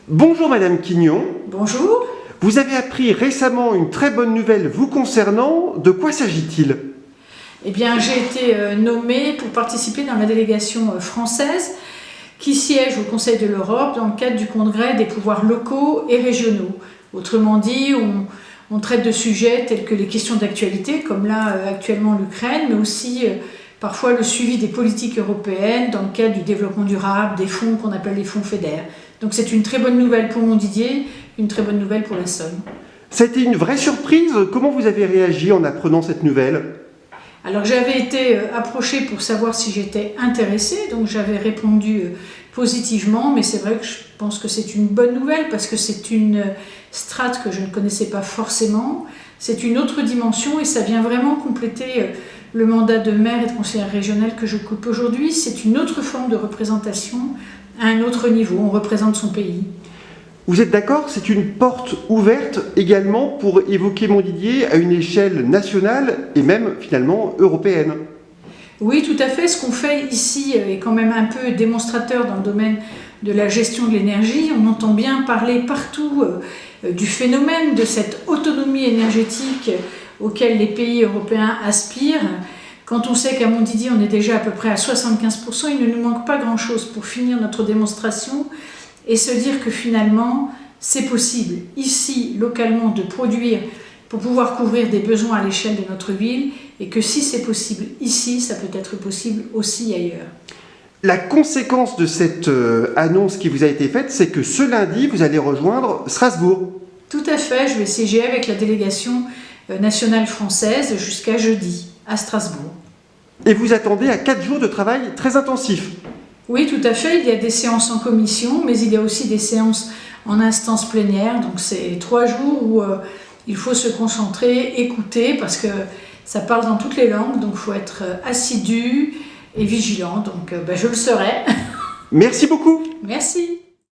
Bonjour Madame Quignon. Bonjour. Vous avez appris récemment une très bonne nouvelle vous concernant. De quoi s'agit-il? Eh bien, j'ai été nommée pour participer dans la délégation française qui siège au Conseil de l'Europe dans le cadre du Congrès des pouvoirs locaux et régionaux. Autrement dit, on traite de sujets tels que les questions d'actualité, comme là actuellement l'Ukraine, mais aussi parfois le suivi des politiques européennes dans le cadre du développement durable, des fonds qu'on appelle les fonds FEDER. Donc c'est une très bonne nouvelle pour Montdidier, une très bonne nouvelle pour la Somme. Ça a été une vraie surprise. Comment vous avez réagi en apprenant cette nouvelle? Alors j'avais été approchée pour savoir si j'étais intéressée, donc j'avais répondu positivement, mais c'est vrai que je pense que c'est une bonne nouvelle parce que c'est une strate que je ne connaissais pas forcément, c'est une autre dimension et ça vient vraiment compléter le mandat de maire et de conseillère régionale que j'occupe aujourd'hui. C'est une autre forme de représentation à un autre niveau, on représente son pays. Vous êtes d'accord? C'est une porte ouverte également pour évoquer Montdidier à une échelle nationale et même finalement européenne. Oui, tout à fait. Ce qu'on fait ici est quand même un peu démonstrateur dans le domaine de la gestion de l'énergie. On entend bien parler partout du phénomène de cette autonomie énergétique auquel les pays européens aspirent. Quand on sait qu'à Montdidier, on est déjà à peu près à 75%, il ne nous manque pas grand-chose pour finir notre démonstration et se dire que finalement, c'est possible, ici, localement, de produire pour pouvoir couvrir des besoins à l'échelle de notre ville et que si c'est possible ici, ça peut être possible aussi ailleurs. La conséquence de cette annonce qui vous a été faite, c'est que ce lundi, vous allez rejoindre Strasbourg. Tout à fait, je vais siéger avec la délégation nationale française jusqu'à jeudi à Strasbourg. Et vous attendez à 4 jours de travail très intensif. Oui, tout à fait. Il y a des séances en commission, mais il y a aussi des séances en instance plénière. Donc c'est 3 jours où il faut se concentrer, écouter, parce que ça parle dans toutes les langues. Donc il faut être assidu et vigilant. Donc je le serai. Merci beaucoup. Merci.